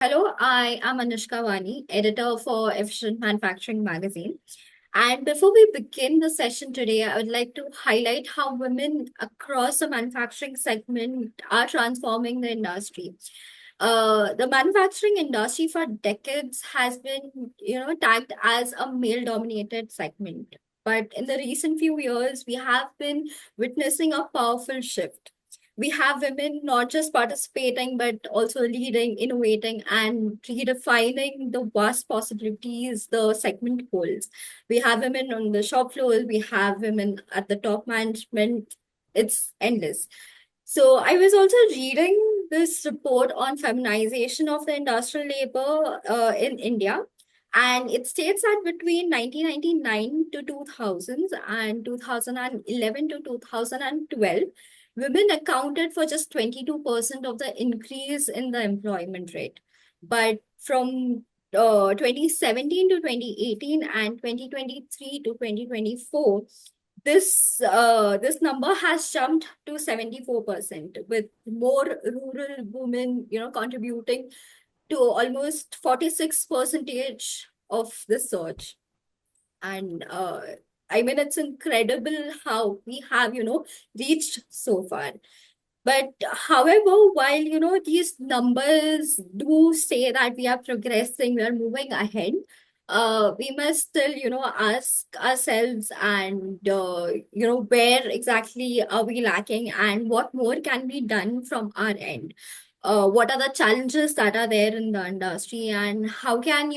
Hello, I am Anushka Vani, editor for Efficient Manufacturing magazine. And before we begin the session today, I would like to highlight how women across the manufacturing segment are transforming the industry. The manufacturing industry for decades has been, tagged as a male-dominated segment. But in the recent few years, we have been witnessing a powerful shift. We have women not just participating but also leading, innovating, and redefining the vast possibilities the segment holds. We have women on the shop floor, we have women at the top management. It's endless. So I was also reading this report on feminization of the industrial labor in India. And it states that between 1999 to 2000 and 2011 to 2012, women accounted for just 22% of the increase in the employment rate. But from 2017 to 2018 and 2023 to 2024, this number has jumped to 74%, with more rural women, contributing to almost 46 percentage of the surge. And I mean, it's incredible how we have, reached so far. But however, while these numbers do say that we are progressing, we are moving ahead, we must still ask ourselves and where exactly are we lacking and what more can be done from our end. What are the challenges that are there in the industry, and how can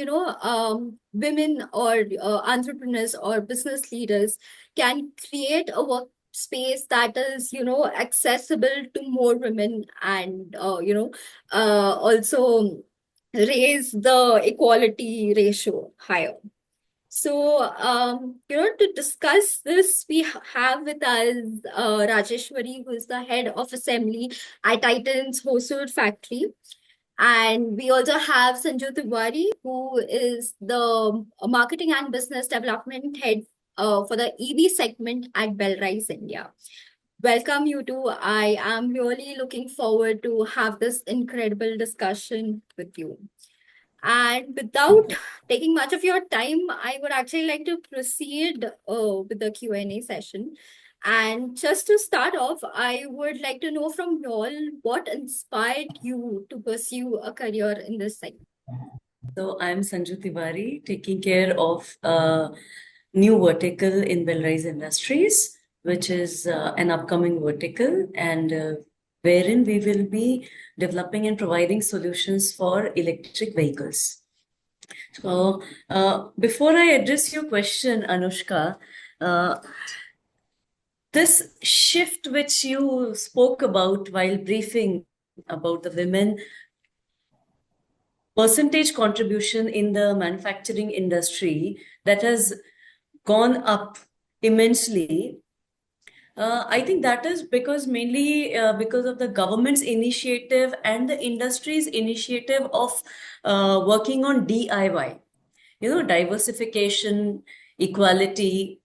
women or entrepreneurs or business leaders can create a work space that is accessible to more women, and also raise the equality ratio higher. So to discuss this, we have with us Rajeshwari, who is the head of assembly at Titan's Hosur factory. And we also have Sanju Tiwari, who is the marketing and business development head for the EV segment at Bellrise India. Welcome, you two. I am really looking forward to have this incredible discussion with you. And without taking much of your time, I would actually like to proceed with the Q&A session. And just to start off, I would like to know from you all what inspired you to pursue a career in this segment. So I'm Sanju Tiwari, taking care of a new vertical in Bellrise Industries, which is an upcoming vertical, and wherein we will be developing and providing solutions for electric vehicles. So before I address your question, Anushka, uh, this shift which you spoke about while briefing about the women percentage contribution in the manufacturing industry that has gone up immensely. I think that is because mainly because of the government's initiative and the industry's initiative of working on DIY, diversification, equality.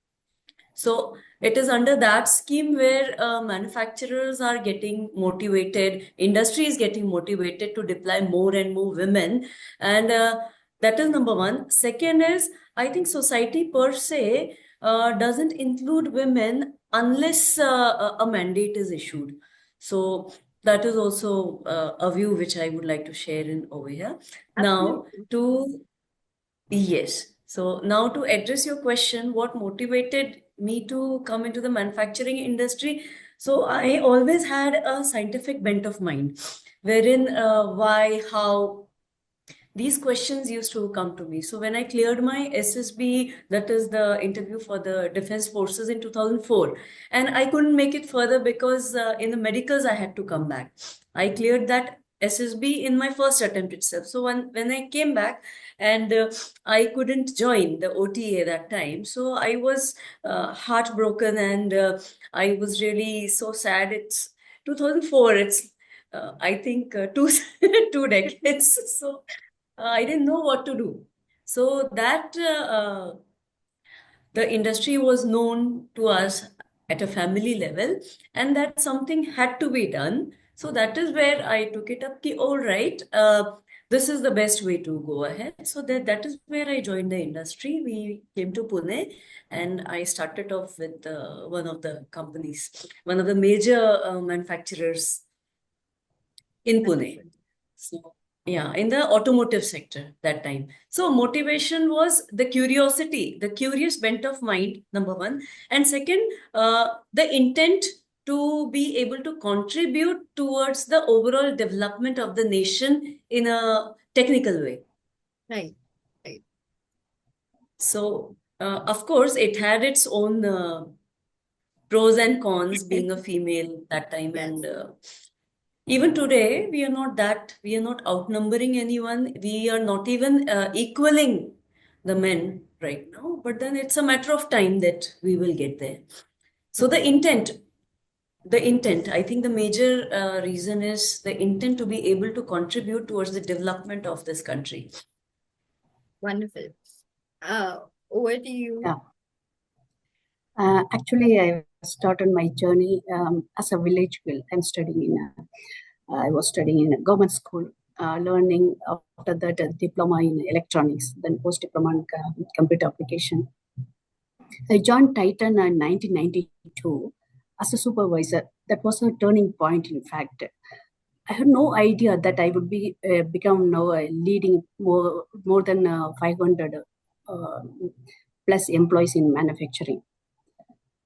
So it is under that scheme where manufacturers are getting motivated, industry is getting motivated to deploy more and more women. And that is number one. Second is, I think society per se doesn't include women unless a mandate is issued. So that is also a view which I would like to share in over here. Now, Absolutely. to Yes. So now to address your question, what motivated me to come into the manufacturing industry? So I always had a scientific bent of mind, wherein why, how, these questions used to come to me. So when I cleared my SSB, that is the interview for the Defense Forces in 2004, and I couldn't make it further because in the medicals I had to come back. I cleared that SSB in my first attempt itself. So when I came back and I couldn't join the OTA that time, so I was heartbroken and I was really so sad. It's 2004. It's I think two 2 decades. So I didn't know what to do. So that the industry was known to us at a family level, and that something had to be done. So that is where I took it up. Ki, all right, this is the best way to go ahead. So that is where I joined the industry. We came to Pune, and I started off with one of the companies, one of the major manufacturers in Pune. Wonderful. So yeah, in the automotive sector that time. So motivation was the curiosity, the curious bent of mind, number one. And second, the intent to be able to contribute towards the overall development of the nation in a technical way. Right. Right. So, of course, it had its own pros and cons being a female that time. Yes. And even today, we are not outnumbering anyone. We are not even equaling the men right now. But then it's a matter of time that we will get there. So the intent, I think the major reason is the intent to be able to contribute towards the development of this country. Wonderful. Over to you. Yeah. Actually, I started my journey as a village girl. I was studying in a government school, learning after that a diploma in electronics, then post-diploma in computer application. I joined Titan in 1992 as a supervisor. That was a turning point, in fact. I had no idea that I would become now leading more than 500 plus employees in manufacturing.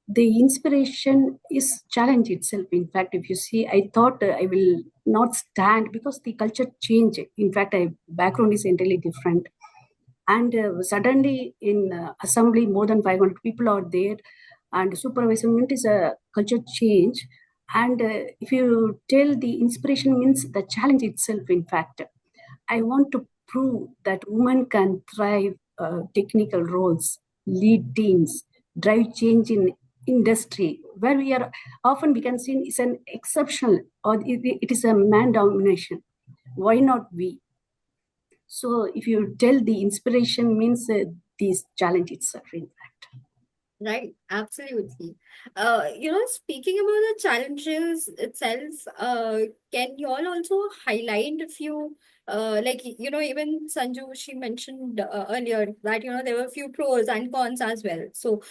The inspiration is challenge itself. In fact, if you see, I thought I will not stand because the culture changed. In fact, my background is entirely different. And suddenly in assembly, more than 500 people are there, and supervisement is a culture change. And if you tell the inspiration means the challenge itself, in fact, I want to prove that women can thrive technical roles, lead teams, drive change in industry, where we are often we can see is an exceptional or it is a man domination. Why not we? So if you tell the inspiration means these challenge itself, in fact. Right, absolutely. Speaking about the challenges itself, can you all also highlight a few, even Sanju, she mentioned earlier that, there were a few pros and cons as well. So,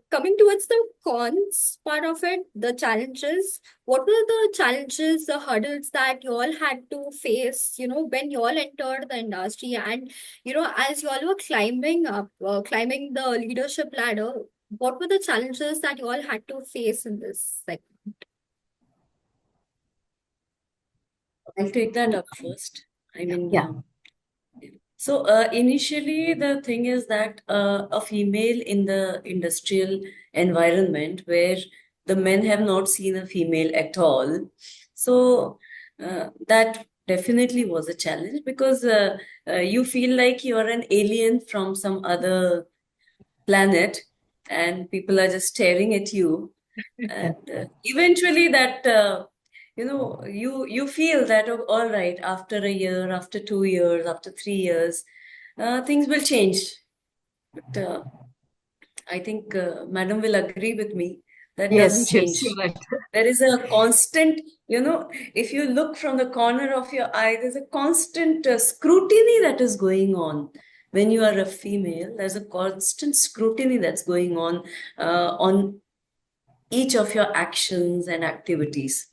coming towards the cons part of it, the challenges, what were the challenges, the hurdles that you all had to face, when you all entered the industry and as you all were climbing up, climbing the leadership ladder, what were the challenges that you all had to face in this segment? I'll take that up first. I mean, Yeah. so initially the thing is that a female in the industrial environment where the men have not seen a female at all. So that definitely was a challenge because you feel like you are an alien from some other planet and people are just staring at you. And eventually that you feel that, oh, all right, after a year, after 2 years, after 3 years, things will change. But I think madam will agree with me that doesn't Yes, change. you're right. There is a constant, if you look from the corner of your eye, there's a constant scrutiny that is going on. When you are a female, there's a constant scrutiny that's going on each of your actions and activities.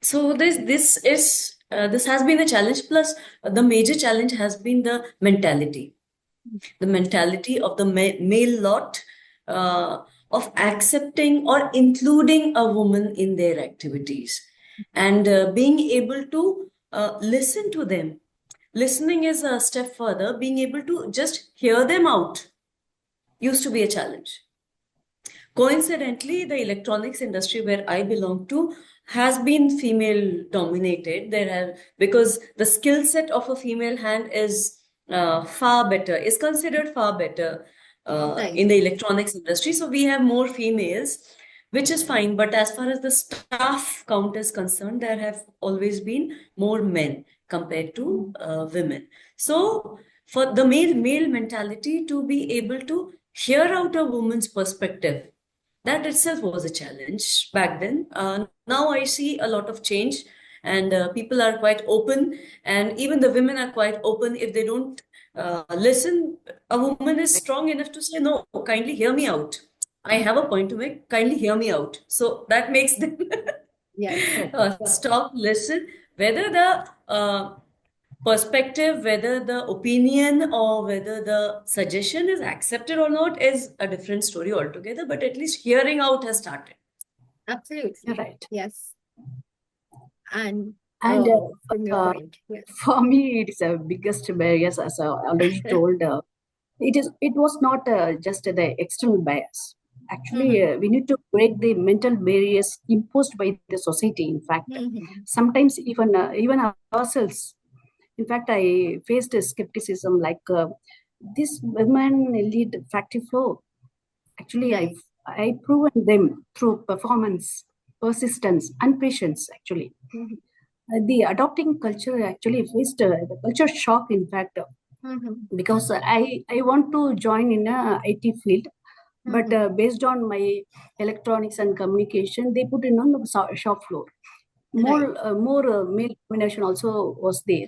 So this has been a challenge. Plus, the major challenge has been the mentality of the male lot of accepting or including a woman in their activities and being able to listen to them. Listening is a step further. Being able to just hear them out used to be a challenge. Coincidentally, the electronics industry where I belong to has been female dominated. Because the skill set of a female hand is is considered far better Right. in the electronics industry. So we have more females, which is fine. But as far as the staff count is concerned, there have always been more men compared to women. So for the male mentality to be able to hear out a woman's perspective, that itself was a challenge back then. Now I see a lot of change. and people are quite open, and even the women are quite open. If they don't listen, a woman is strong enough to say, no, kindly hear me out. I have a point to make. Kindly hear me out. So that makes them Yes. stop, listen. Whether the perspective, whether the opinion, or whether the suggestion is accepted or not is a different story altogether. But at least hearing out has started. Absolutely. Right. Yes. And And from your point, yes. for me, it is a biggest barriers, as I already told. It was not just the external bias. Actually, we need to break the mental barriers imposed by the society. In fact, sometimes even ourselves. In fact, I faced a skepticism like this women lead factory floor. Actually, Right. I proven them through performance, persistence, and patience. Actually, the adopting culture actually faced the culture shock. In fact, because I want to join in a IT field, but based on my electronics and communication, they put in on the shop floor. Right. More male domination also was there,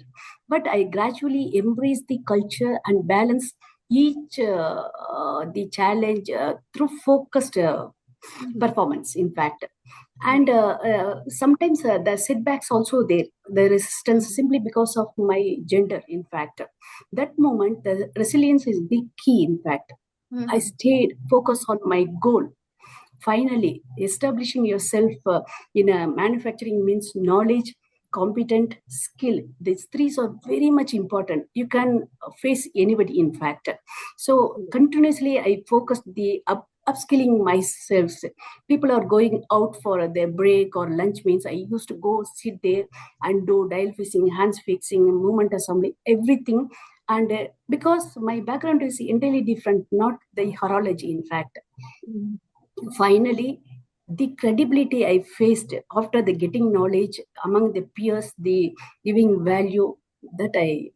but I gradually embraced the culture and balance each the challenge through focused performance. In fact, and sometimes the setbacks also there, the resistance simply because of my gender. In fact, that moment the resilience is the key. In fact, I stayed focused on my goal. Finally, establishing yourself in a manufacturing means knowledge, competent, skill. These three are very much important. You can face anybody, in fact. So continuously, I focused the upskilling myself. People are going out for their break or lunch means I used to go sit there and do dial fixing, hands fixing, movement assembly, everything. And because my background is entirely different, not the horology, in fact. Finally, the credibility I faced after the getting knowledge among the peers, the giving value that I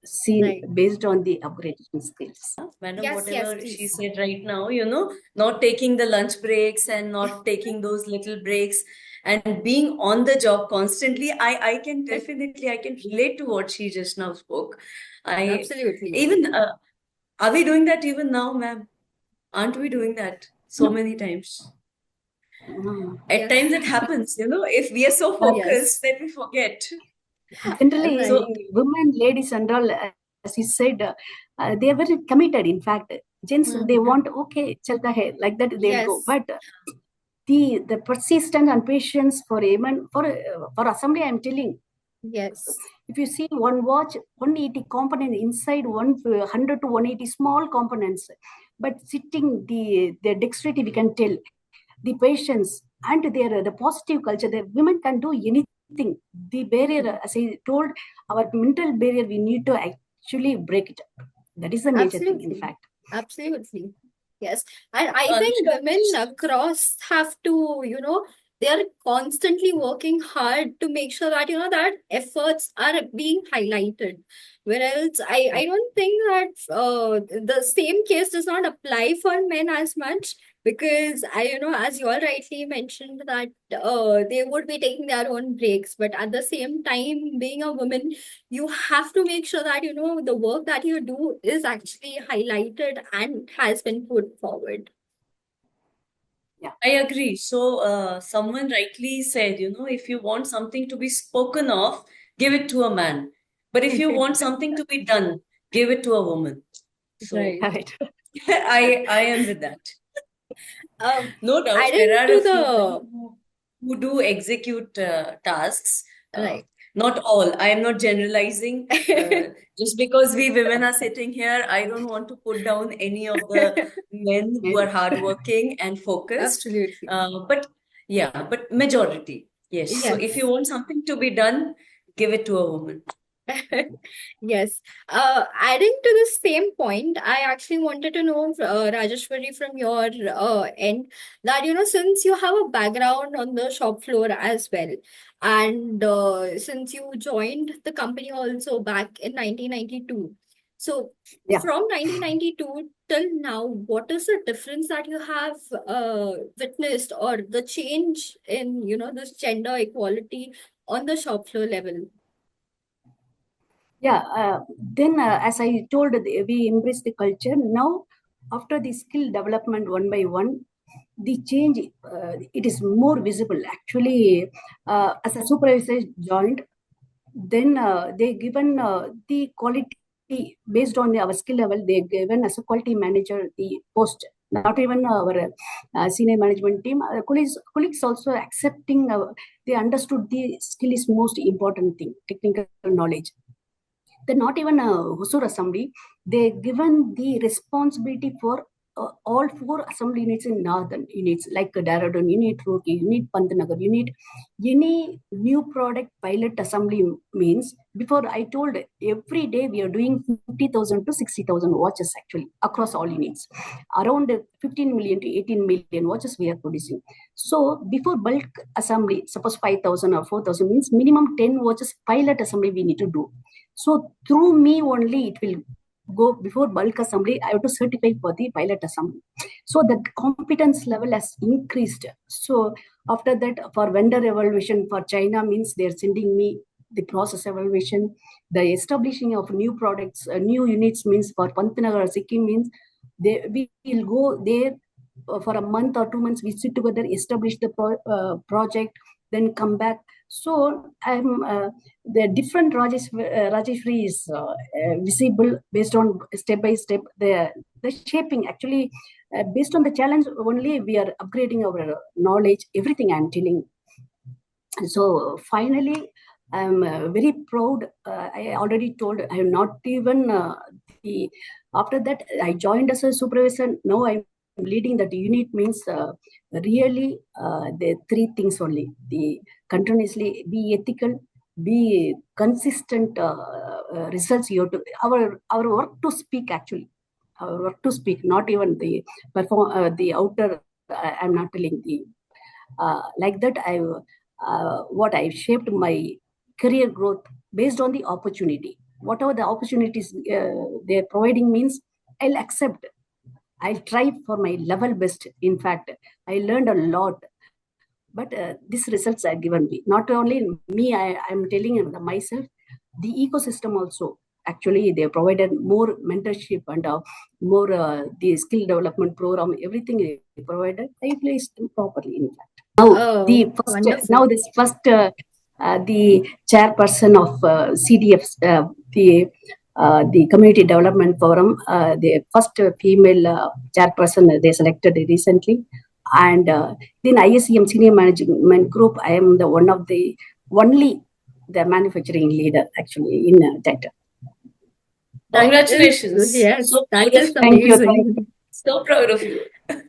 seen Right. based on the upgradation skills. Madam, Yes, whatever please. she said right now, not taking the lunch breaks and not taking those little breaks and being on the job constantly, I can definitely, I can relate to what she just now spoke. Absolutely. Even, are we doing that even now, ma'am? Aren't we doing that so many times? At Yes. times it happens, if we are so Yes. focused that we forget. Generally, Right. So, women, ladies, and all, as you said, they are very committed. In fact, gents, they want, okay, chalta hai, like that they'll go. Yes. But the persistence and patience for even for assembly, I'm telling. Yes. If you see one watch, 180 component inside, 100 to 180 small components, but sitting the dexterity, we can tell the patience and the positive culture. The women can do anything. The barrier, as I told, our mental barrier, we need to actually break it. That is the major thing, in Absolutely. fact. Absolutely. Yes. And I think Anushka, women across have to, they are constantly working hard to make sure that, that efforts are being highlighted. Whereas I don't think that the same case does not apply for men as much because as you all rightly mentioned that they would be taking their own breaks. But at the same time, being a woman, you have to make sure that the work that you do is actually highlighted and has been put forward. I agree. So, someone rightly said, if you want something to be spoken of, give it to a man. But if you want something to be done, give it to a woman. So, Right. Right. I am with that. No doubt, Adding there are to a few men the who do execute tasks. right. Not all. I am not generalizing. Just because we women are sitting here, I don't want to put down any of the men who are hardworking and focused. Absolutely. But yeah, but majority, yes. So if Yes. you want something to be done, give it to a woman. Yes. Adding to the same point, I actually wanted to know, Rajeshwari, from your end, that since you have a background on the shop floor as well, and since you joined the company also back in 1992, so Yeah. from 1992 till now, what is the difference that you have witnessed, or the change in this gender equality on the shop floor level? Yeah, then as I told, we embrace the culture. Now, after the skill development one by one, the change, it is more visible. Actually, as a supervisor joined, then they given the quality based on our skill level. They given as a quality manager the post. Not even our senior management team, colleagues also accepting. They understood the skill is most important thing, technical knowledge. They're not even a Hosur assembly. They given the responsibility for all 4 assembly units in northern units like Dehradun unit, Roorkee unit, Pantnagar unit. Any new product pilot assembly means, before I told, every day we are doing 50,000 to 60,000 watches actually across all units. Around 15 million to 18 million watches we are producing. So before bulk assembly, suppose 5,000 or 4,000 means minimum 10 watches pilot assembly we need to do. So through me only it will go. Before bulk assembly, I have to certify for the pilot assembly. So the competence level has increased. So after that, for vendor evaluation for China means they're sending me the process evaluation. The establishing of new products, new units means for Pantnagar or Sikkim means we will go there for a month or 2 months. We sit together, establish the project, then come back. So I'm the different Rajeshri is visible based on step by step the shaping actually based on the challenge only we are upgrading our knowledge, everything I'm telling. So finally I'm very proud. I already told I am not even the after that I joined as a supervisor. Now I'm leading that unit means really the 3 things only: the continuously be ethical, be consistent results. You have to our work to speak actually, our work to speak, not even the perform the outer. I'm not telling the like that. What I shaped my career growth based on the opportunity. Whatever the opportunities they're providing means I'll accept. I'll try for my level best. In fact, I learned a lot. But these results are given me. Not only me, I'm telling myself, the ecosystem also. Actually, they provided more mentorship and more the skill development program, everything they provided. I placed them properly, in fact. Now, Wonderful. this first, the chairperson of CDF, the Community Development Forum, the first female chairperson they selected recently. And in ISCM Senior Management Group, I am the one of the only the manufacturing leader actually in Tata. Congratulations. Yes, So that proud of is you. Thank you. amazing. So proud of you.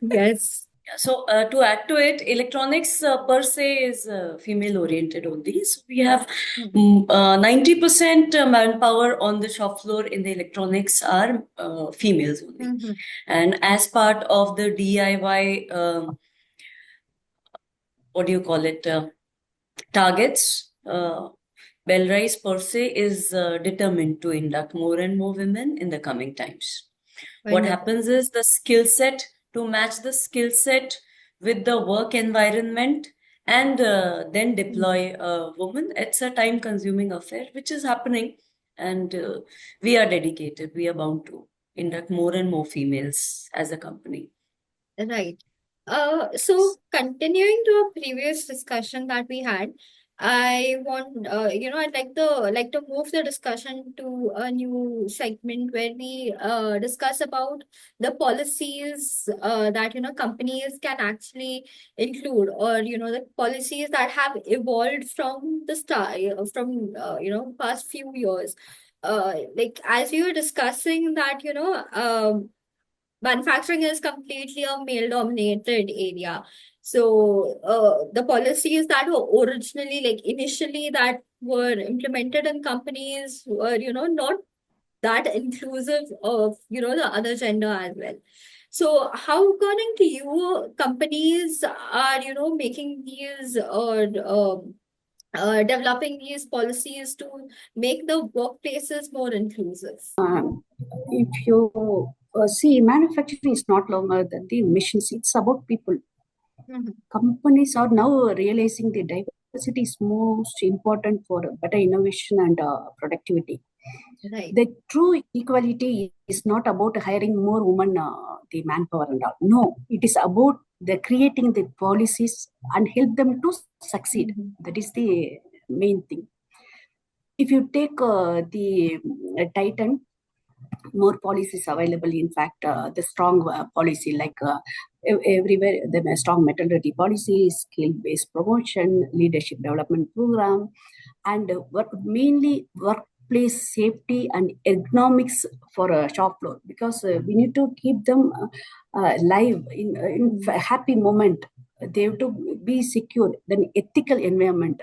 Yes. So to add to it, electronics per se is female oriented only. So we have 90% manpower on the shop floor in the electronics are females only. Mhm. And as part of the DIY, what do you call it, targets, Bellrise per se is determined to induct more and more women in the coming times. What Wonderful. happens is the skill set, to match the skill set with the work environment and then deploy a woman. It's a time consuming affair, which is happening. And we are dedicated. We are bound to induct more and more females as a company. Right. So continuing to a previous discussion that we had, I want, I'd like to move the discussion to a new segment where we discuss about the policies that companies can actually include, or the policies that have evolved from the start, past few years. Like as we were discussing that, manufacturing is completely a male dominated area. So the policies that were originally, like initially, that were implemented in companies were, not that inclusive of, the other gender as well. So how, according to you, companies are, making these or developing these policies to make the workplaces more inclusive? If you see, manufacturing is not longer than the machines, it's about people. Mhm. Companies are now realizing the diversity is most important for better innovation and productivity. Right. The true equality is not about hiring more women, the manpower and all. No, it is about the creating the policies and help them to succeed. That is the main thing. If you take the Titan, more policies available. In fact, the strong policy like everywhere, the strong maternity policy, skill-based promotion, leadership development program, and mainly workplace safety and ergonomics for a shop floor, because we need to keep them live in happy moment. They have to be secure, then ethical environment.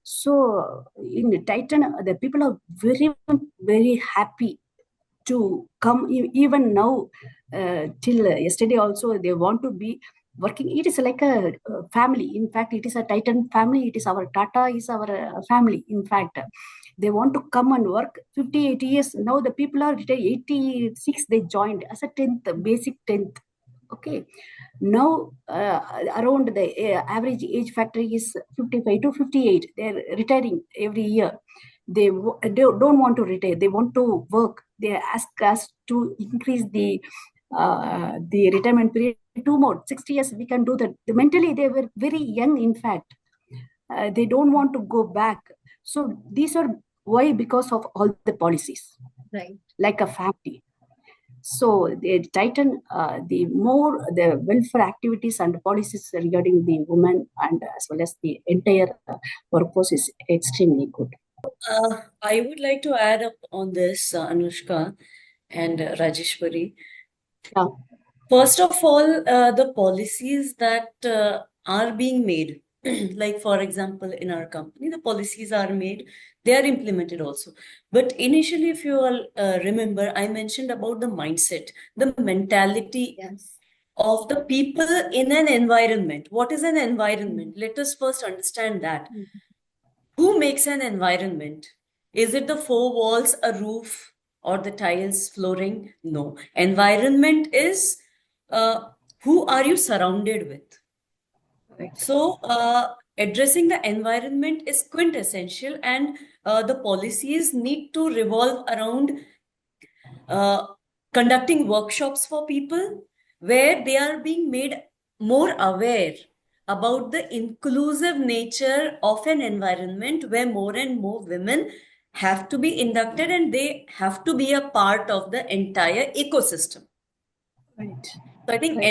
So in Titan, the people are very, very happy to come. Even now, till yesterday also, they want to be working. It is like a family. In fact, it is a Titan family. It is our Tata is our family. In fact, they want to come and work 58 years. Now the people are retired, 86, they joined as a 10th, basic 10th. Okay. Now, around the average age factor is 55 to 58. They're retiring every year. They don't want to retire. They want to work. They ask us to increase the retirement period 2 more, 60 years. We can do that. Mentally, they were very young. In fact, they don't want to go back. So these are why, because of all the policies, Right. like a family. So the Titan, the more the welfare activities and policies regarding the women and as well as the entire workforce is extremely good. I would like to add up on this, Anushka and Rajeshwari. Yeah. First of all, the policies that are being made, like for example, in our company, the policies are made, they are implemented also. But initially, if you all remember, I mentioned about the mindset, the mentality Yes. of the people in an environment. What is an environment? Let us first understand that. Who makes an environment? Is it the four walls, a roof, or the tiles, flooring? No. Environment is who are you surrounded with? Right. So, addressing the environment is quintessential, and the policies need to revolve around conducting workshops for people where they are being made more aware about the inclusive nature of an environment where more and more women have to be inducted and they have to be a part of the entire ecosystem. Right. So I think Right.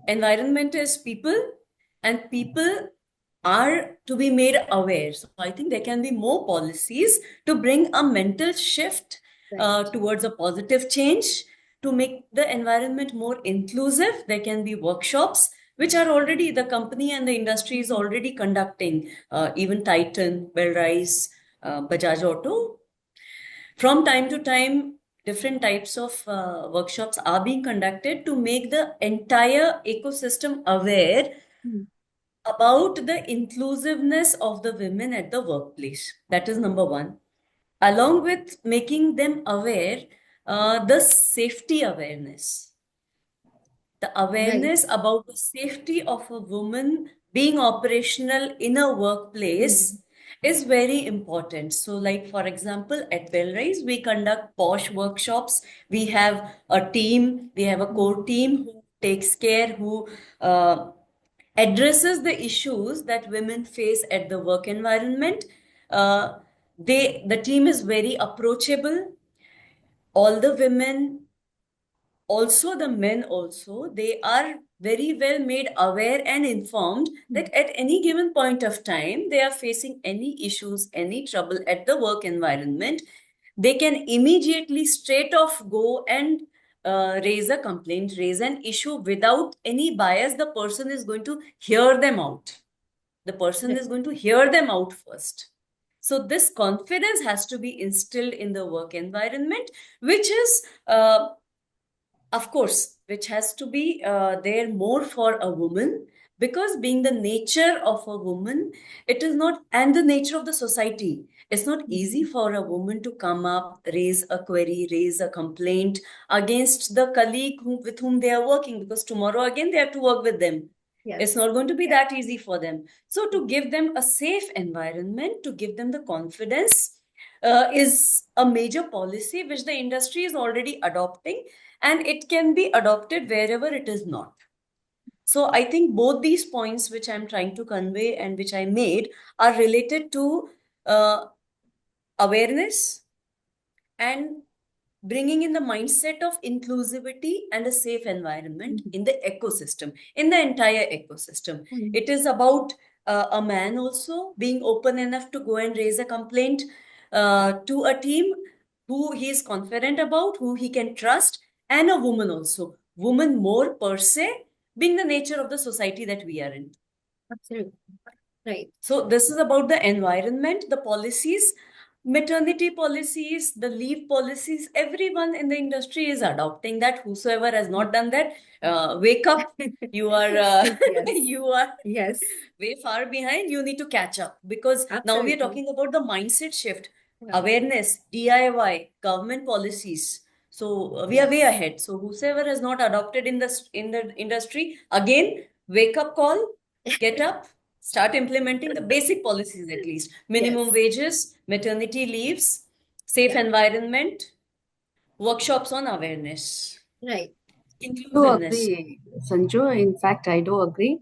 environment is people, and people are to be made aware. So I think there can be more policies to bring a mental shift towards a positive change, to make the environment more inclusive. There can be workshops which are already the company and the industry is already conducting, even Titan, Bellrise, Bajaj Auto. From time to time, different types of workshops are being conducted to make the entire ecosystem aware about the inclusiveness of the women at the workplace. That is number one. Along with making them aware, the safety awareness. The awareness about the safety of a woman being operational in a workplace is very important. So, like for example, at Bellrise, we conduct POSH workshops. We have a team, we have a core team who takes care, who addresses the issues that women face at the work environment. The team is very approachable. All the women, also the men also, they are very well made aware and informed that at any given point of time they are facing any issues, any trouble at the work environment, they can immediately straight off go and raise a complaint, raise an issue without any bias. The person is going to hear them out. The person is going to hear them out first. So this confidence has to be instilled in the work environment, which is of course, which has to be there more for a woman, because being the nature of a woman, it is not, and the nature of the society, it's not easy for a woman to come up, raise a query, raise a complaint against the colleague with whom they are working, because tomorrow again they have to work with them. It's Yes. not going to be that easy for them. So to give them a safe environment, to give them the confidence, is a major policy which the industry is already adopting, and it can be adopted wherever it is not. So I think both these points which I'm trying to convey and which I made are related to awareness and bringing in the mindset of inclusivity and a safe environment in the ecosystem, in the entire ecosystem. Mm. It is about a man also being open enough to go and raise a complaint to a team who he is confident about, who he can trust, and a woman also. Woman more per se, being the nature of the society that we are in. Absolutely. Right. So this is about the environment, the policies, maternity policies, the leave policies. Everyone in the industry is adopting that. Whosoever has not done that, wake up. You are Yes. you are Yes. way far behind. You need to catch up, because now we are Absolutely. talking about the mindset shift, Yeah. awareness, DIY, government policies. So we are way Yes. ahead. So whosoever has not adopted in the industry, again, wake up call, get up, start implementing the basic policies at least. Minimum Yes. wages, maternity leaves, safe Yeah. environment, workshops on awareness, Right. Do inclusiveness. agree, Sanju. In fact, I do agree.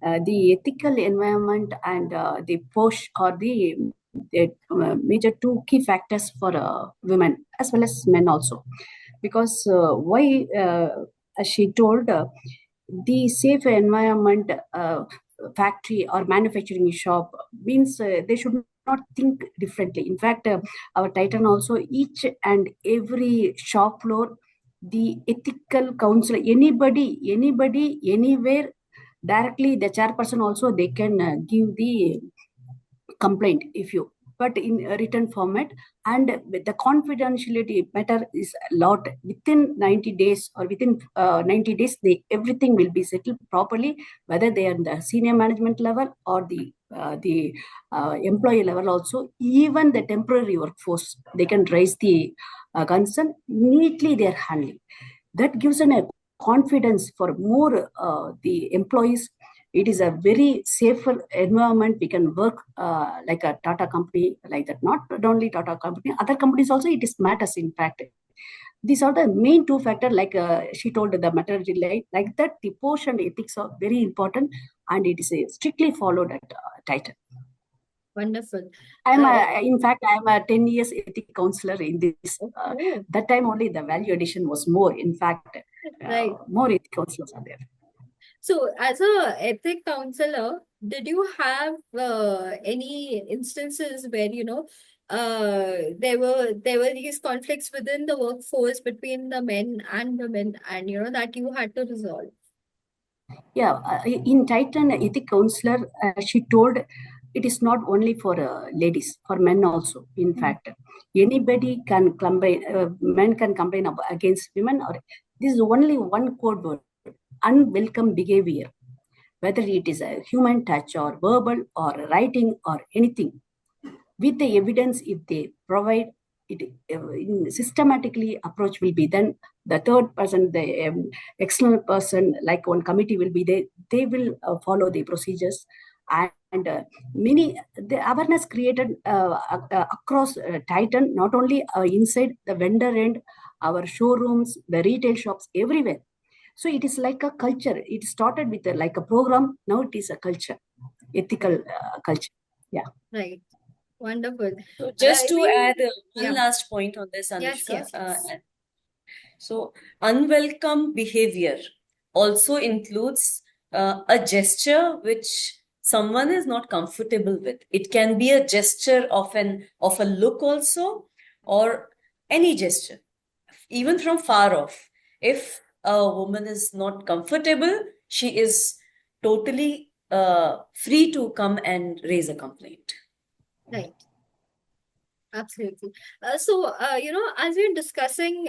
The ethical environment and the push are the major two key factors for women as well as men also. Because why, as she told, the safe environment factory or manufacturing shop means they should not think differently. In fact, our Titan also, each and every shop floor, the ethical council, anybody, anywhere, directly the chairperson also, they can give the complaint if you, but in a written format. And with the confidentiality matter is a lot. Within 90 days or within 90 days, everything will be settled properly, whether they are in the senior management level or the employee level also. Even the temporary workforce, they can raise the concern, neatly they are handling. That gives them a confidence for more the employees. It is a very safer environment. We can work like a Tata company, like that. Not only Tata company, other companies also, it is matters. In fact, these are the main two factors. Like she told, the maternity leave, like that, the push and ethics are very important, and it is strictly followed at Titan. Wonderful. In fact, I'm a 10 years ethic counselor in this. Oh, That time only the value addition was more. In fact, right. more ethic counselors are there. So, as a ethic counselor, did you have any instances where, there were these conflicts within the workforce between the men and women, and that you had to resolve? Yeah, in Titan ethic counselor, she told it is not only for ladies, for men also. In fact, anybody can complain, men can complain against women, or this is only one code word: unwelcome behavior, whether it is a human touch or verbal or writing or anything. With the evidence, if they provide it, systematically approach will be then the third person, the external person, like one committee will be there. They will follow the procedures. And many the awareness created across Titan, not only inside the vendor end, our showrooms, the retail shops, everywhere. So it is like a culture. It started with like a program. Now it is a culture, ethical culture. Yeah. Right. Wonderful. So just I to mean, add one yeah. last point on this, Yes, Anushka. yes, yes. So unwelcome behavior also includes a gesture which someone is not comfortable with. It can be a gesture of a look also, or any gesture, even from far off. If a woman is not comfortable, she is totally free to come and raise a complaint. Right. Absolutely. As we're discussing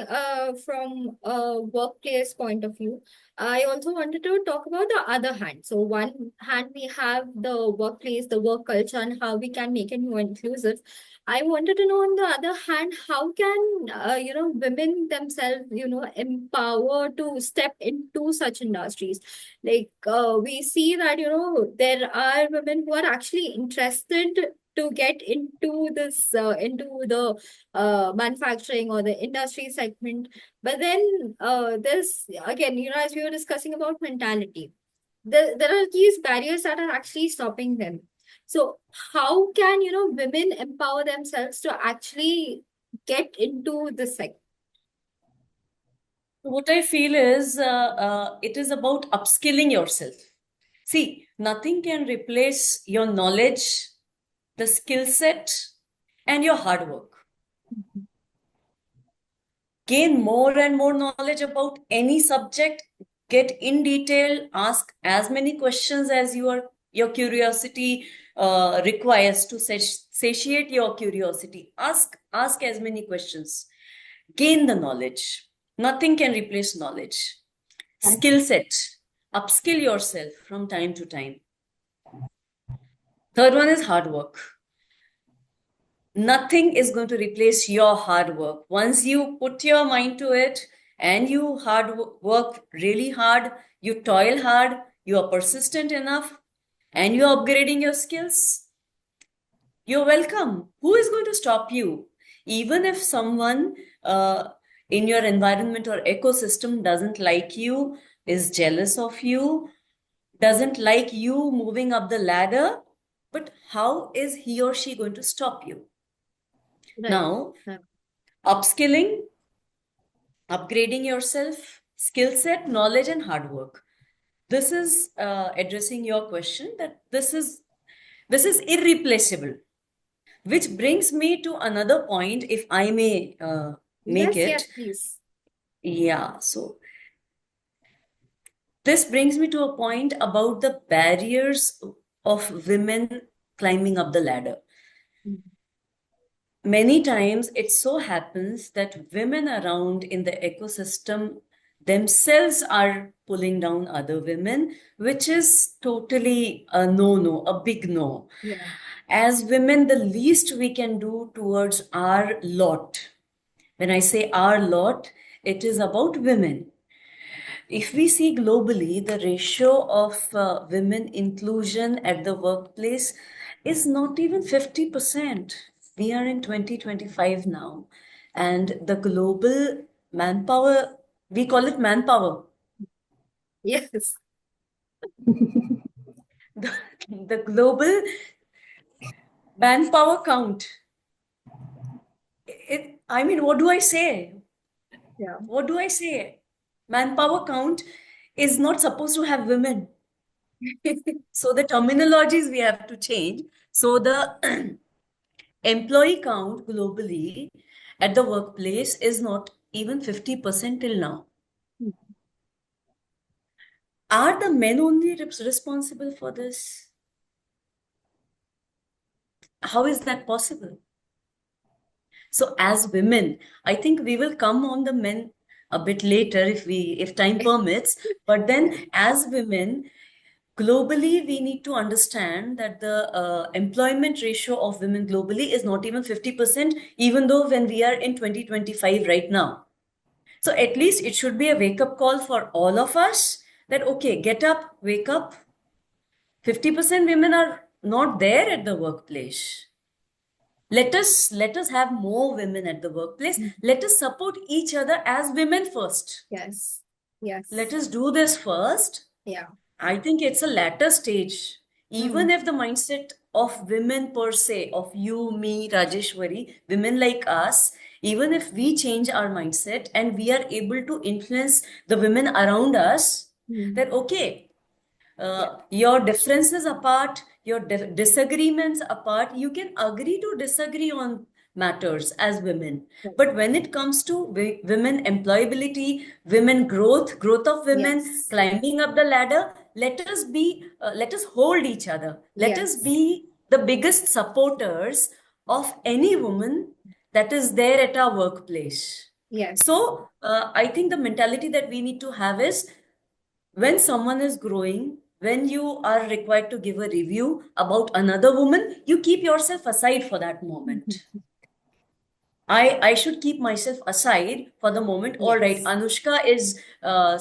from a workplace point of view, I also wanted to talk about the other hand. So, one hand, we have the workplace, the work culture, and how we can make it more inclusive. I wanted to know, on the other hand, how can, women themselves, empower to step into such industries? Like, we see that, there are women who are actually interested to get into this into the manufacturing or the industry segment, but then there's again, as we were discussing about mentality, there are these barriers that are actually stopping them. So how can women empower themselves to actually get into this segment? What I feel is it is about upskilling yourself. See, nothing can replace your knowledge, the skill set, and your hard work. Gain more and more knowledge about any subject, get in detail, ask as many questions as your curiosity requires to satiate your curiosity. Ask as many questions. Gain the knowledge. Nothing can replace knowledge. Skill set. Upskill yourself from time to time. Third one is hard work. Nothing is going to replace your hard work. Once you put your mind to it and you work really hard, you toil hard, you are persistent enough, and you're upgrading your skills, you're welcome. Who is going to stop you? Even if someone in your environment or ecosystem doesn't like you, is jealous of you, doesn't like you moving up the ladder, but how is he or she going to stop you? Right. Now, Yeah. upskilling, upgrading yourself, skill set, knowledge, and hard work. This is addressing your question that this is irreplaceable. Which brings me to another point, if I may make Yes, it. yes, please. Yeah, so this brings me to a point about the barriers of women climbing up the ladder. Many times it so happens that women around in the ecosystem themselves are pulling down other women, which is totally a no-no, a big no. Yeah. As women, the least we can do towards our lot. When I say our lot, it is about women. If we see globally, the ratio of women inclusion at the workplace is not even 50%. We are in 2025 now, and the global manpower, we call it manpower. Yes. The global manpower count. I mean, what do I say? Yeah. What do I say? Manpower count is not supposed to have women. So the terminologies we have to change. So the employee count globally at the workplace is not even 50% till now. Are the men only responsible for this? How is that possible? So as women, I think we will come on the men a bit later if time permits. But then as women, globally, we need to understand that the employment ratio of women globally is not even 50%, even though when we are in 2025 right now. So at least it should be a wake-up call for all of us that, okay, get up, wake up. 50% women are not there at the workplace. Let us have more women at the workplace. Let us support each other as women first. Yes. Yes. Let us do this first. Yeah. I think it's a latter stage. Even if the mindset of women per se, of you, me, Rajeshwari, women like us, even if we change our mindset and we are able to influence the women around us, that okay, your differences apart, your disagreements apart, you can agree to disagree on matters as women. But when it comes to women employability, women growth of women, Yes. climbing up the ladder, let us hold each other. Let us Yes. be the biggest supporters of any woman that is there at our workplace. Yes. So I think the mentality that we need to have is when someone is growing, when you are required to give a review about another woman, you keep yourself aside for that moment. I should keep myself aside for the moment. All right, Yes. Anushka is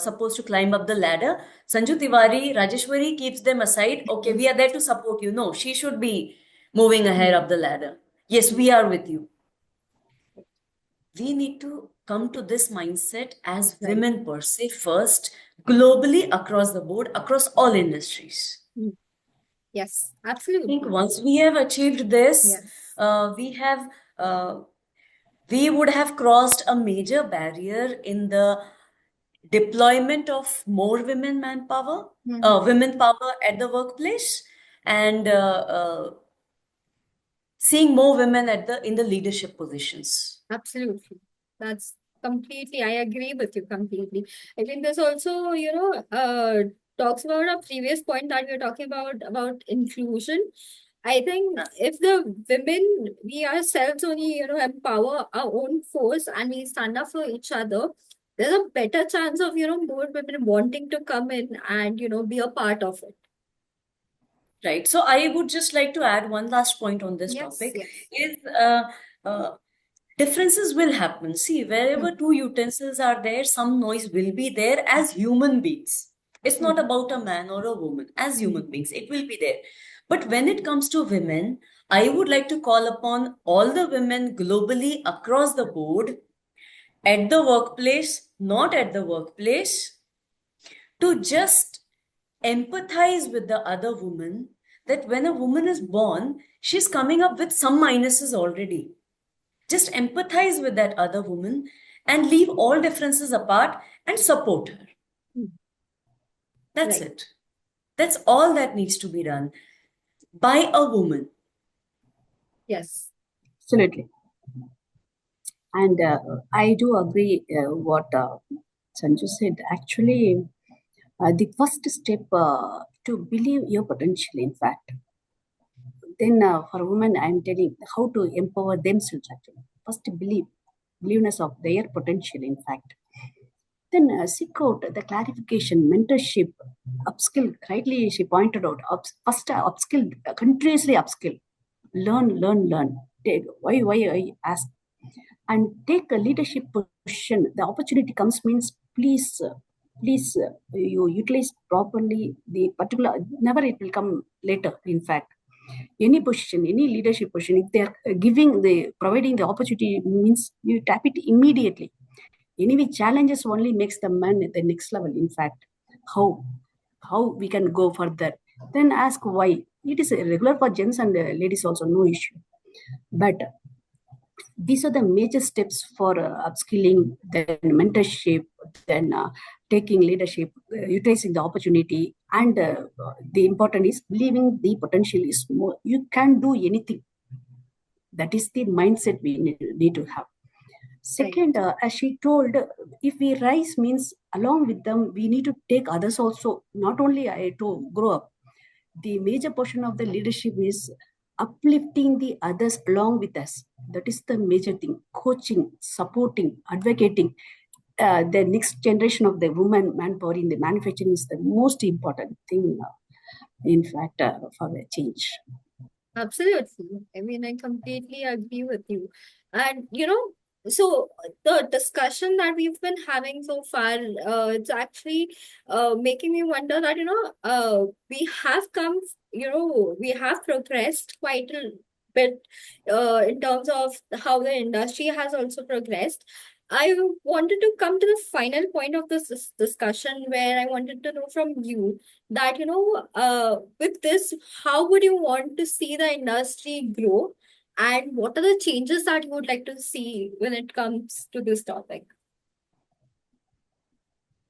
supposed to climb up the ladder. Sanju Tiwari, Rajeshwari keeps them aside. Okay, we are there to support you. No, she should be moving ahead up the ladder. Yes, we are with you. We need to come to this mindset as Right. women per se first, globally across the board, across all industries. Yes, I absolutely. think once we have achieved this, Yes. we would have crossed a major barrier in the deployment of more women manpower, women power at the workplace, and seeing more women in the leadership positions. Absolutely. That's completely, I agree with you completely. I think this also, talks about a previous point that we were talking about inclusion. I think if the women, we ourselves only, empower our own force and we stand up for each other, there's a better chance of, more women wanting to come in and, be a part of it. Right. So I would just like to add one last point on this Yes, topic yes. is differences will happen. See, wherever two utensils are there, some noise will be there as human beings. It's not about a man or a woman. As human beings, it will be there. But when it comes to women, I would like to call upon all the women globally across the board, at the workplace, not at the workplace, to just empathize with the other woman, that when a woman is born, she's coming up with some minuses already. Just empathize with that other woman and leave all differences apart and support her. That's Right. it. That's all that needs to be done by a woman. Yes. Absolutely. And I do agree what Sanju said. Actually, the first step to believe your potential, in fact. Then for women, I'm telling how to empower themselves actually. First, believeness of their potential, in fact. Then seek out the clarification, mentorship, upskill. Rightly, she pointed out. First, upskill, continuously upskill. Learn. Why I ask? And take a leadership position. The opportunity comes means please, you utilize properly the particular. Never it will come later. In fact, any position, any leadership position, if they are providing the opportunity, means you tap it immediately. Anyway, challenges only makes the man at the next level. In fact, how we can go further? Then ask why. It is regular for gents and ladies also, no issue. But these are the major steps for upskilling, then mentorship, then taking leadership, utilizing the opportunity, and the important is believing the potential is more. You can do anything. That is the mindset we need to have. Second, as she told, if we rise means along with them, we need to take others also. Not only to grow up. The major portion of the leadership is uplifting the others along with us. That is the major thing. Coaching, supporting, advocating. The next generation of the woman manpower in the manufacturing is the most important thing, in fact, for the change. Absolutely. I mean, I completely agree with you. And, so the discussion that we've been having so far, it's actually making me wonder that, we have come, we have progressed quite a bit in terms of how the industry has also progressed. I wanted to come to the final point of this discussion where I wanted to know from you that, with this, how would you want to see the industry grow? And what are the changes that you would like to see when it comes to this topic?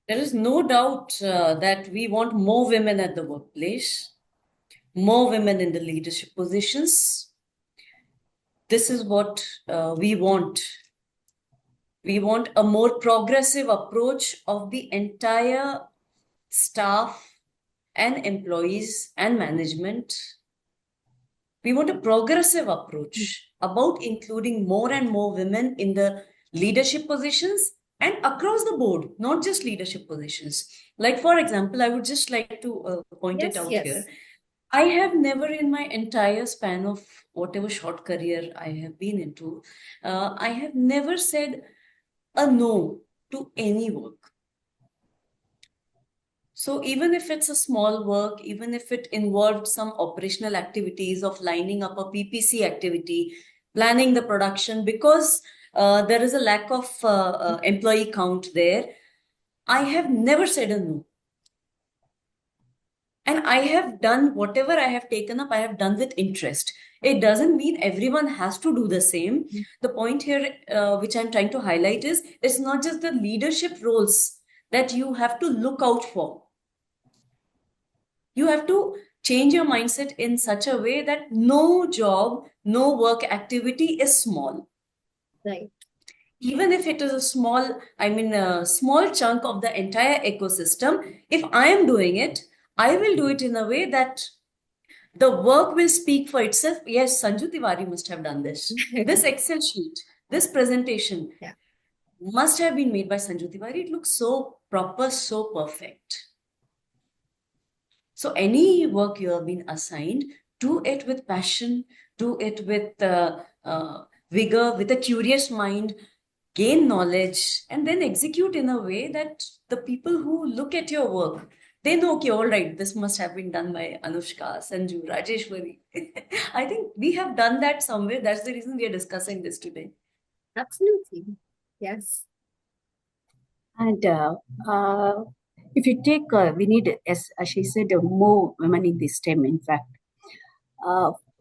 There is no doubt that we want more women at the workplace, more women in the leadership positions. This is what we want. We want a more progressive approach of the entire staff and employees and management. We want a progressive approach about including more and more women in the leadership positions and across the board, not just leadership positions. Like, for example, I would just like to point it Yes, out yes. here. I have never, in my entire span of whatever short career I have been into, I have never said a no to any work. So even if it's a small work, even if it involved some operational activities of lining up a PPC activity, planning the production, because there is a lack of employee count there, I have never said a no. And I have done whatever I have taken up, I have done with interest. It doesn't mean everyone has to do the same. The point here, which I'm trying to highlight, is it's not just the leadership roles that you have to look out for. You have to change your mindset in such a way that no job, no work activity is small. Right. Even if it is a small chunk of the entire ecosystem, if I am doing it, I will do it in a way that the work will speak for itself. Yes, Sanju Tiwari must have done this. This Excel sheet, this presentation Yeah. must have been made by Sanju Tiwari. It looks so proper, so perfect. So any work you have been assigned, do it with passion, do it with vigor, with a curious mind, gain knowledge, and then execute in a way that the people who look at your work, they know, okay, all right, this must have been done by Anushka, Sanju, Rajeshwari. I think we have done that somewhere. That's the reason we are discussing this today. Absolutely. Yes. And if you take, we need, as she said, more women in this STEM, in fact.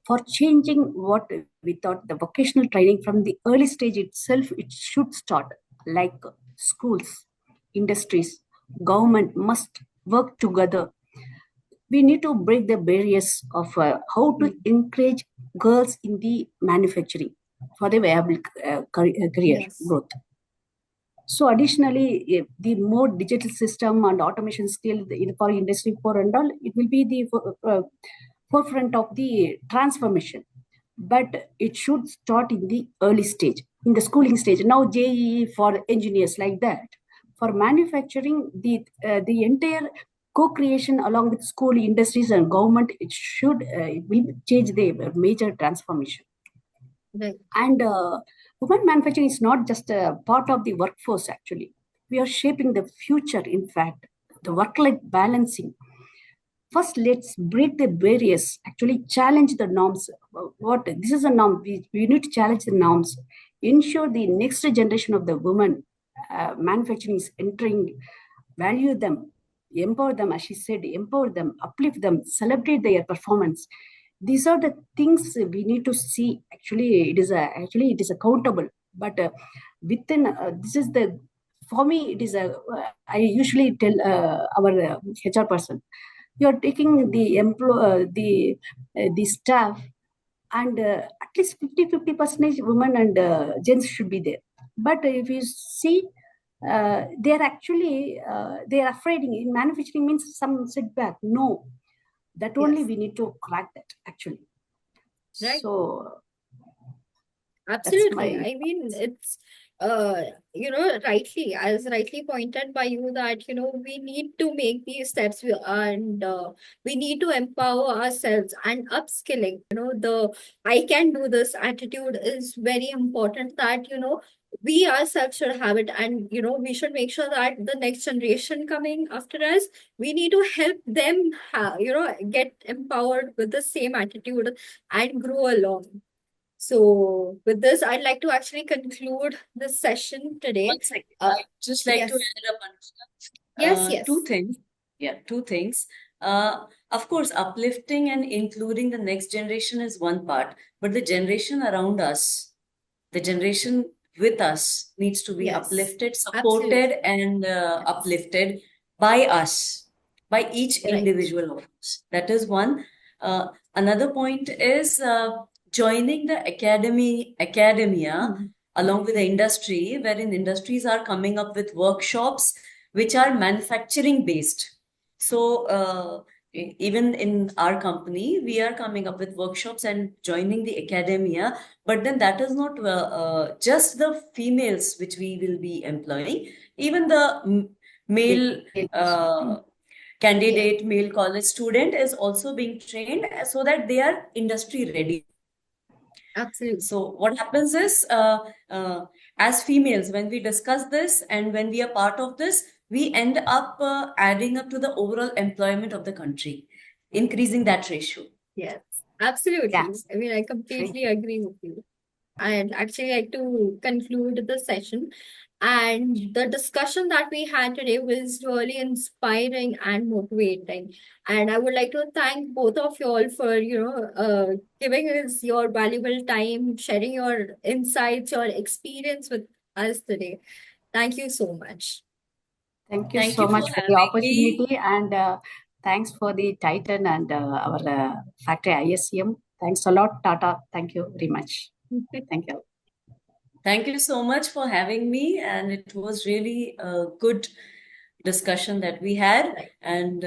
For changing what we thought, the vocational training from the early stage itself, it should start, like schools, industries, government must work together. We need to break the barriers of how to encourage girls in the manufacturing for the viable career Yes. growth. So additionally, if the more digital system and automation skill for industry 4 and all, it will be the forefront of the transformation. But it should start in the early stage, in the schooling stage. Now JEE for engineers, like that. For manufacturing, the entire co-creation along with school, industries, and government, it will change the major transformation. Right. And women manufacturing is not just a part of the workforce, actually. We are shaping the future, in fact, the work-life balancing. First, let's break the barriers, actually challenge the norms. This is a norm. We need to challenge the norms, ensure the next generation of the women manufacturing is entering, value them, empower them, as she said, empower them, uplift them, celebrate their performance. These are the things we need to see. Actually, it is accountable. But within this is the for me it is a. I usually tell our HR person, you are taking the staff, and at least 50% women and gents should be there. But if you see, they are actually they are afraid. In manufacturing means some setback. No, that only Yes. we need to crack that, actually. Right. So that's Absolutely. my I mean, it's rightly pointed by you that, we need to make these steps and we need to empower ourselves and upskilling. The I can do this attitude is very important that, we ourselves should have it, and, we should make sure that the next generation coming after us, we need to help them, get empowered with the same attitude and grow along. So, with this, I'd like to actually conclude this session today. 1 second. I'd just like to Yes. add up, Anushka. Yes. Two things. Yeah, two things. Of course, uplifting and including the next generation is one part, but the generation around us, the generation with us, needs to be Yes. uplifted, Absolutely. supported, and uplifted by us, by each Right. individual of us. That is one. Another point is joining the academia along with the industry, wherein industries are coming up with workshops which are manufacturing based. So Even in our company, we are coming up with workshops and joining the academia. But then that is not just the females which we will be employing. Even the male candidate, male college student is also being trained so that they are industry ready. Absolutely. So what happens is, as females, when we discuss this and when we are part of this, we end up adding up to the overall employment of the country, increasing that ratio. Yes, absolutely. Yes. I mean, I completely agree with you. I'd actually like to conclude the session. And the discussion that we had today was really inspiring and motivating. And I would like to thank both of you all for, giving us your valuable time, sharing your insights, your experience with us today. Thank you so much. Thank you Thank so you much for for the having me. opportunity, and thanks for the Titan and our factory ISCM. Thanks a lot, Tata. Thank you very much. Thank you. Thank you so much for having me, and it was really a good discussion that we had. Right. And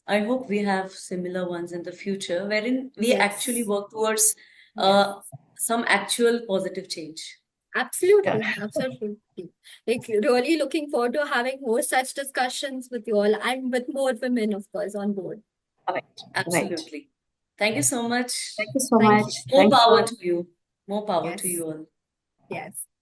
I hope we have similar ones in the future, wherein we Yes. actually work towards Yes. some actual positive change. Absolutely, Yeah. absolutely. Like really looking forward to having more such discussions with you all and with more women, of course, on board. Right. Right. Absolutely. Thank you so much. Thank you so Thank much. you. More Thanks power for to you. More power to Yes. you all. Yes.